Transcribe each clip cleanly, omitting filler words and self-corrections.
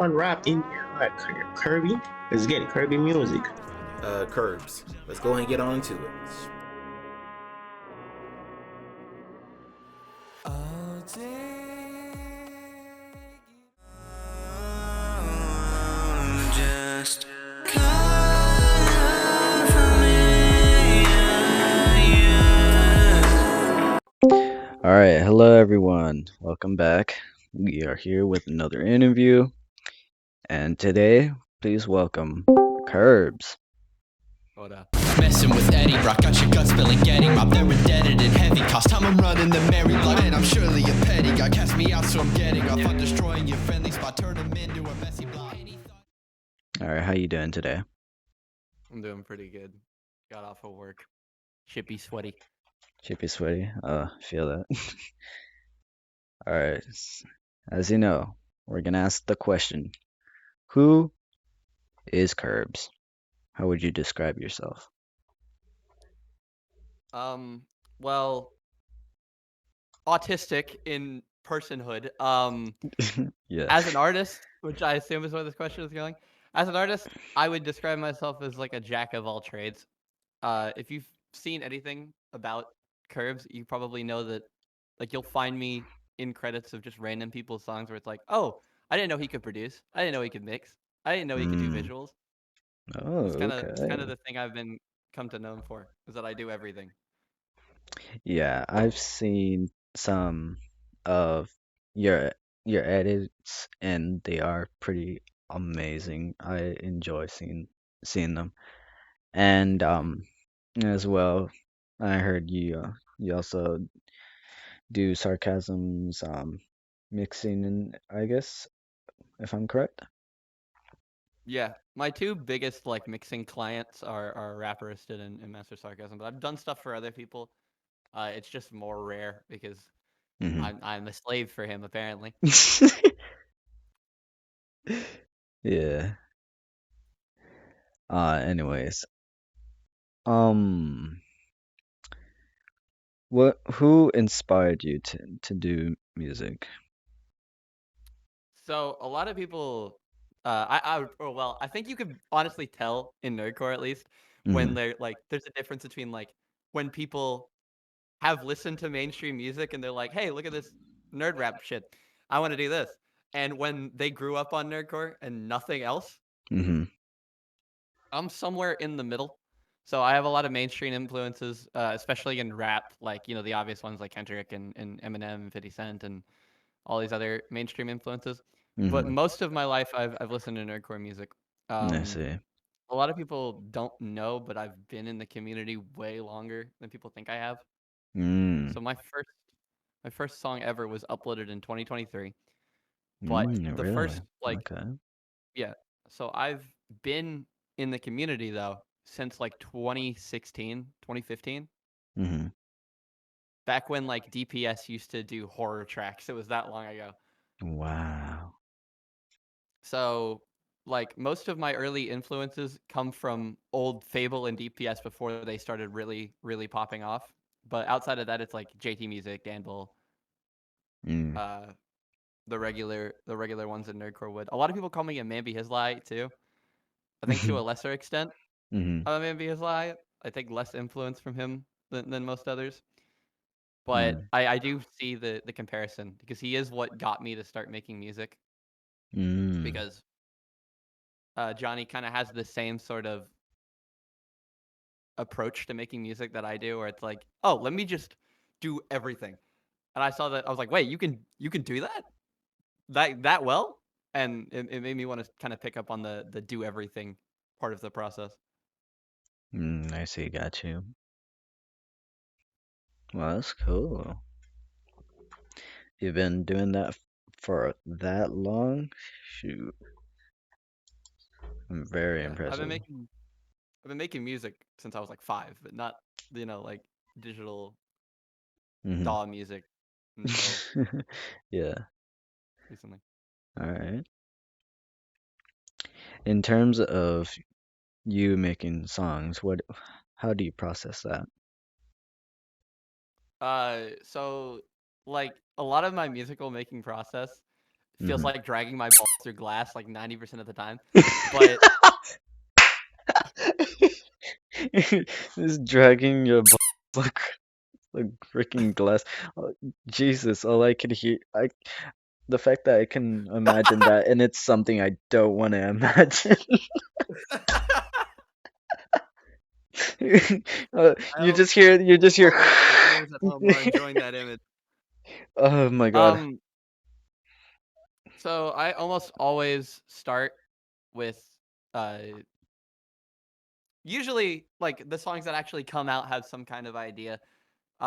one rap in there, like Kirby. Let's get it, Kirby music. Curbs. Let's go ahead and get on to it. I'll take just come for me, yeah. All right, hello everyone. Welcome back. We are here with another interview, and today, please welcome Curbs. Hold up. Messing with Eddie Rock, got your guts spilling getting mobbed. They're indebted and heavy cost. Time I'm running the merry block, and I'm surely a petty guy. Cast me out, so I'm getting off. I'm destroying your friendly spot, turn him into a messy block. All right, how you doing today? I'm doing pretty good. Got off of work. Shippy sweaty. Chippy sweaty. Feel that. All right. As you know, we're gonna ask the question: Who is Curbs? How would you describe yourself? Well, autistic in personhood. Yeah. As an artist, which I assume is where this question is going. As an artist, I would describe myself as like a jack of all trades. If you've seen anything about Curbs, you probably know that like you'll find me in credits of just random people's songs where it's like, oh, I didn't know he could produce. I didn't know he could mix. I didn't know he could do Mm. visuals. Oh, It's kind of okay. the thing I've been come to know for is that I do everything. Yeah, I've seen some of your your edits and they are pretty amazing. I enjoy seeing them. And as well, I heard you also do sarcasms, mixing and I guess if I'm correct. Yeah, my two biggest like mixing clients are Rapper Aston and Master Sarcasm, but I've done stuff for other people. It's just more rare because Hmm. I'm a slave for him apparently. Yeah. Anyways, um who inspired you to do music? So a lot of people, I think you could honestly tell in NerdCore at least when Hmm. they're like, there's a difference between like when people have listened to mainstream music and they're like, hey, look at this nerd rap shit, I want to do this, and when they grew up on NerdCore and nothing else. Hmm. I'm somewhere in the middle. So I have a lot of mainstream influences, especially in rap, like the obvious ones like Kendrick and Eminem and 50 Cent and all these other mainstream influences. But Hmm. most of my life, I've listened to nerdcore music. I Um, see. a lot of people don't know, but I've been in the community way longer than people think I have. Mm. So my first song ever was uploaded in 2023. But Mm, the really? first like Okay. yeah, so I've been in the community though since like 2016, 2015. Hmm. Back when like DPS used to do horror tracks. It was that long ago. Wow. So, like most of my early influences come from old Fable and DPS before they started really, really popping off. But outside of that, it's like JT Music, Danville, Mm. uh, the regular ones in Nerdcore would. A lot of people call me a Mambi Hislai too. I think to a lesser extent, Hmm. I'm a Mambi Hislai. I think less influence from him than most others. But Mm. I do see the comparison because he is what got me to start making music. Mm. Because Johnny kind of has the same sort of approach to making music that I do, where it's like, oh, let me just do everything. And I saw that I was like, wait, you can do that well, and it made me want to kind of pick up on the do everything part of the process. Mm, I see. Got you. Well, that's cool. You've been doing that for that long? Shoot, I'm very Yeah, impressive. I've been making music since I was like 5, but not like digital Hmm. DAW music until Yeah. recently. All right. In terms of you making songs, how do you process that? So like a lot of my musical making process feels Mhm. like dragging my balls through glass like 90% of the time. But Just dragging your balls like freaking glass. Oh, Jesus, all I can hear, the fact that I can imagine that, and it's something I don't want to imagine. I hope You just hear. all the viewers at home are enjoying that image. Oh my God. Um, so I almost always start with uh usually like the songs that actually come out have some kind of idea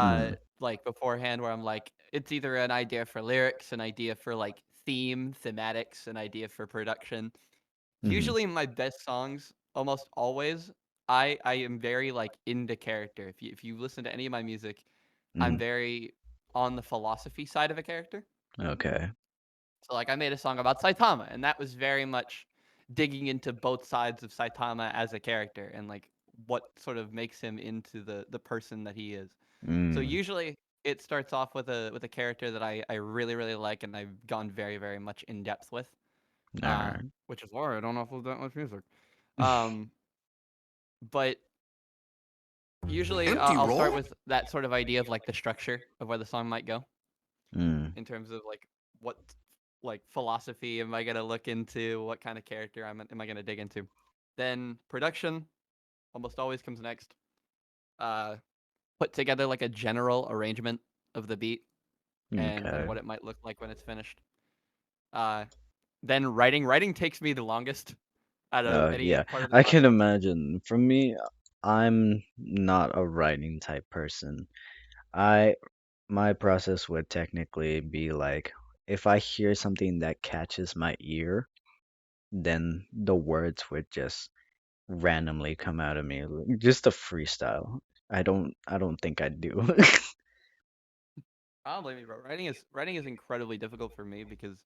Mm, like beforehand where I'm like it's either an idea for lyrics, an idea for like thematics, an idea for production. mhm, Usually my best songs almost always I am very like into character. If you listen to any of my music, I'm mhm. very on the philosophy side of a character. Okay. So like I made a song about Saitama, and that was very much digging into both sides of Saitama as a character and like what sort of makes him into the person that he is. So Mm, usually it starts off with a character that I really really like and I've gone very very much in depth with, all right. which is why I don't upload that much music. Um, but usually I'll start with that sort of idea of like the structure of where the song might go Mm, in terms of like what like philosophy am I gonna look into, what kind of character am I gonna dig into. Then production almost always comes next. Uh, put together like a general arrangement of the beat and okay. what it might look like when it's finished. Uh, then writing takes me the longest out of any Yeah, part of the I can process. imagine. For me, I'm not a writing type person. I My process would technically be like if I hear something that catches my ear, then the words would just randomly come out of me, just a freestyle. I don't think I do. I don't blame you, bro. Writing is incredibly difficult for me because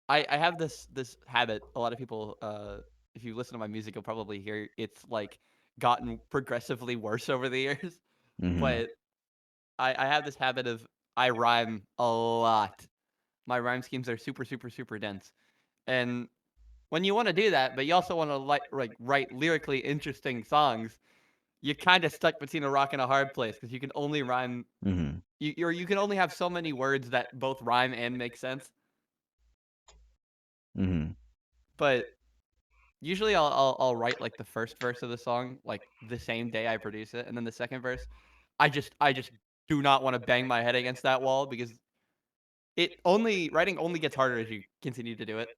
I have this habit. A lot of people, if you listen to my music, you'll probably hear it's like gotten progressively worse over the years. Hmm. But I have this habit of I rhyme a lot. My rhyme schemes are super super super dense, and when you want to do that, but you also want to like write lyrically interesting songs, you're kind of stuck between a rock and a hard place because you can only rhyme. Hmm. You can only have so many words that both rhyme and make sense. Hmm. But usually I'll write like the first verse of the song like the same day I produce it, and then the second verse, I just do not want to bang my head against that wall because writing only gets harder as you continue to do it,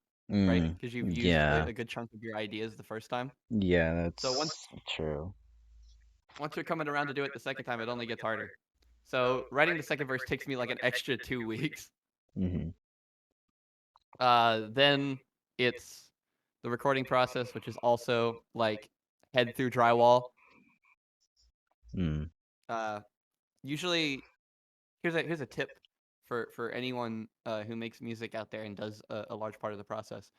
right? Mm. Because you've used Yeah. a good chunk of your ideas the first time. Yeah, So that's true. once you're coming around to do it the second time, it only gets harder. So writing the second verse takes me like an extra 2 weeks. Hmm. Then it's the recording process, which is also like head through drywall. Mm. Uh, Usually, here's a tip for anyone who makes music out there and does a large part of the process.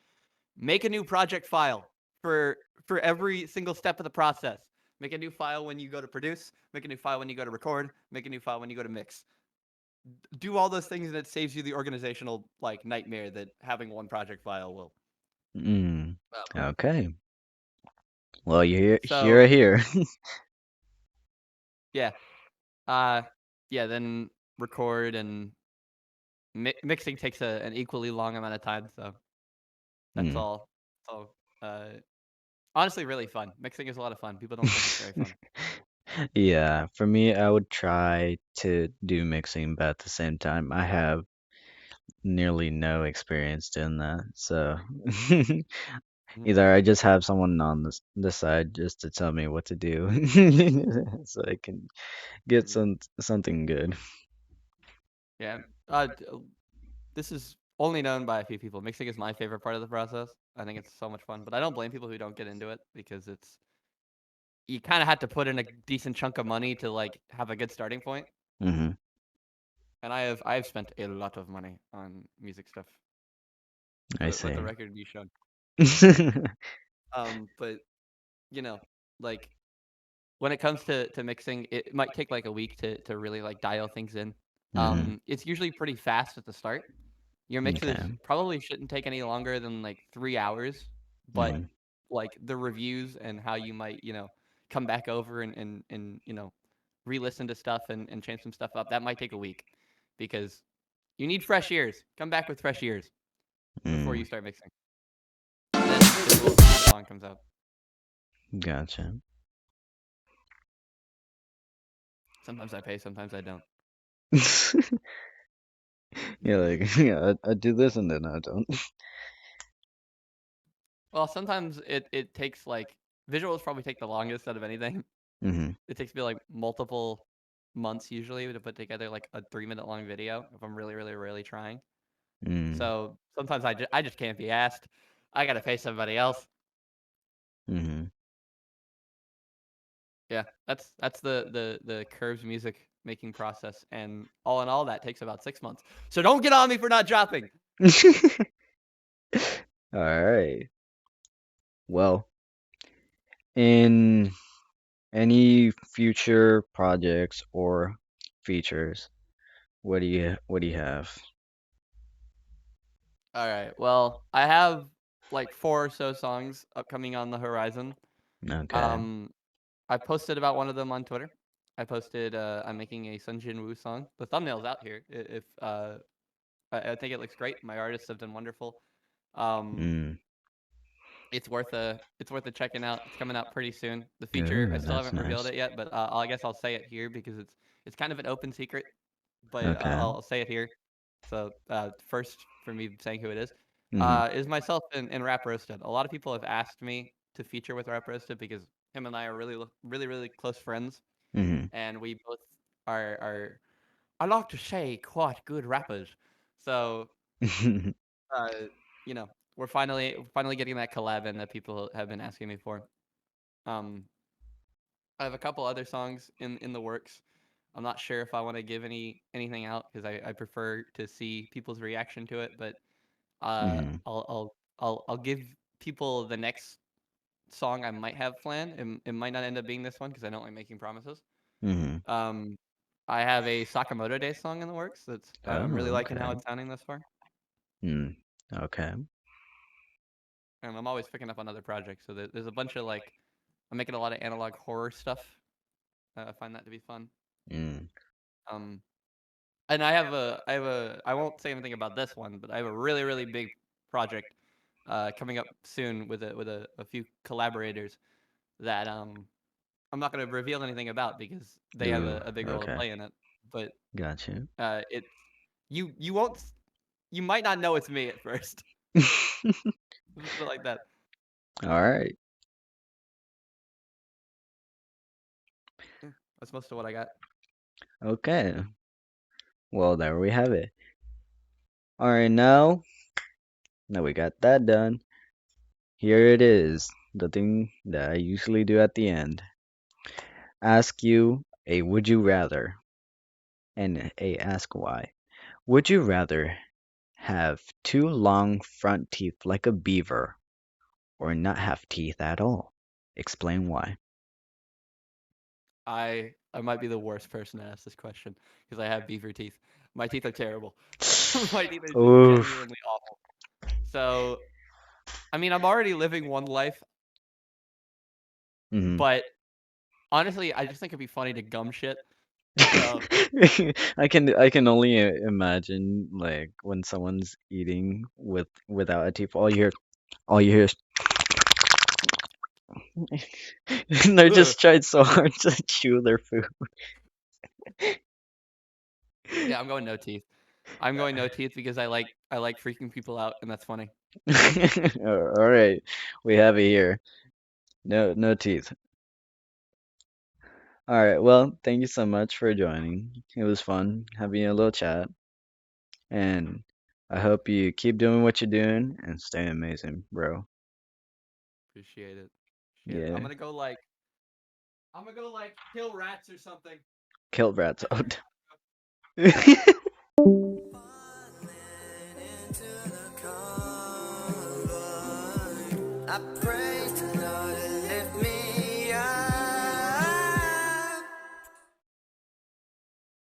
Make a new project file for for every single step of the process. Make a new file when you go to produce. Make a new file when you go to record. Make a new file when you go to mix. Do all those things, and it saves you the organizational like nightmare that having one project file will. Mm. Um, Okay. Well, so you're here. yeah, uh, yeah. Then record and mixing takes an equally long amount of time. So that's Mm. all. So honestly, really fun. Mixing is a lot of fun. People don't think it's very fun. Yeah, for me, I would try to do mixing, but at the same time, I have nearly no experience doing that. So Mhm. either I just have someone on the side just to tell me what to do, so I can get Mhm. something good. Yeah. This is only known by a few people. Mixing is my favorite part of the process. I think it's so much fun, but I don't blame people who don't get into it because it's you kind of have to put in a decent chunk of money to like have a good starting point. Hmm. And I have spent a lot of money on music stuff. I Let the see. record be shown. But you know, like when it comes to mixing, it might take like a week to really like dial things in. Hmm. It's usually pretty fast at the start. Your mixes Okay. probably shouldn't take any longer than like 3 hours, but Mhm. like the reviews and how you might, come back over and re-listen to stuff and change some stuff up, that might take a week because you need fresh ears. Come back with fresh ears before you Mm. start mixing. Then it will the song comes out. Gotcha. Sometimes I pay, sometimes I don't. Yeah, like yeah, I do this and then I don't. Well, sometimes it takes like visuals probably take the longest out of anything. Mhm. It takes me like multiple months usually to put together like a 3 minute long video if I'm really, really, really trying. Mm. So sometimes I just can't be asked. I gotta pay somebody else. Mhm. Yeah, that's the Curves music making process, and all in all, that takes about 6 months. So don't get on me for not dropping. All right. Well, in any future projects or features, what do you have? All right. Well, I have like four or so songs upcoming on the horizon. Okay. Um, I posted about one of them on Twitter. I posted I'm making a Sun Jin Woo song. The thumbnail's out here. If I think it looks great. My artists have done wonderful. Um, Mm. it's worth a checking out. It's coming out pretty soon. The feature I Ooh, still that's haven't revealed nice. it yet, but I guess I'll say it here because it's kind of an open secret. But Okay. I'll say it here. So first, for me saying who it Mhm. is myself and Rap Roasted. A lot of people have asked me to feature with Rap Roasted because him and I are really really really close friends, Mhm. and we both are I like to say quite good rappers. So uh, you know, we're finally getting that collab in that people have been asking me for. Um, I have a couple other songs in the works. I'm not sure if I want to give anything out because I prefer to see people's reaction to it. But Mhm. I'll give people the next song I might have planned. It might not end up being this one because I don't like making promises. Mhm. Um, I have a Sakamoto Day song in the works. That's I'm really Oh, liking how okay. it's sounding thus far, Mm. Okay. and I'm always picking up on other projects. So there's a bunch of like I'm making a lot of analog horror stuff. I find that to be fun. Mm. Um, and I won't say anything about this one, but I have a really really big project coming up soon with a few collaborators that I'm not going to reveal anything about because they have Ooh, a big role to okay. play in it. But Got you. it's you won't you might not know it's me at first. Just put it like that. All right. Yeah, that's most of what I got. Okay. Well, there we have it. All right, now we got that done. Here it is, the thing that I usually do at the end. Ask you a would you rather and a ask why. Would you rather have two long front teeth like a beaver or not have teeth at all? Explain why. I might be the worst person to ask this question because I have beaver teeth. My teeth are terrible. My teeth are just Oof. genuinely awful. So I mean, I'm already living one life, Mhm. but honestly, I just think it'd be funny to gum shit. So I can only imagine like when someone's eating without a teeth, all you hear is and they're ugh. just trying so hard to chew their food. Yeah, I'm going no teeth. I'm going no teeth because I like freaking people out, and that's funny. All right, we have it here. No teeth. All right, well, thank you so much for joining. It was fun having a little chat, and I hope you keep doing what you're doing and stay amazing, bro. Appreciate it. Appreciate it. Yeah, I'm gonna go like kill rats or something. kill rats That's out. where I'm gonna go.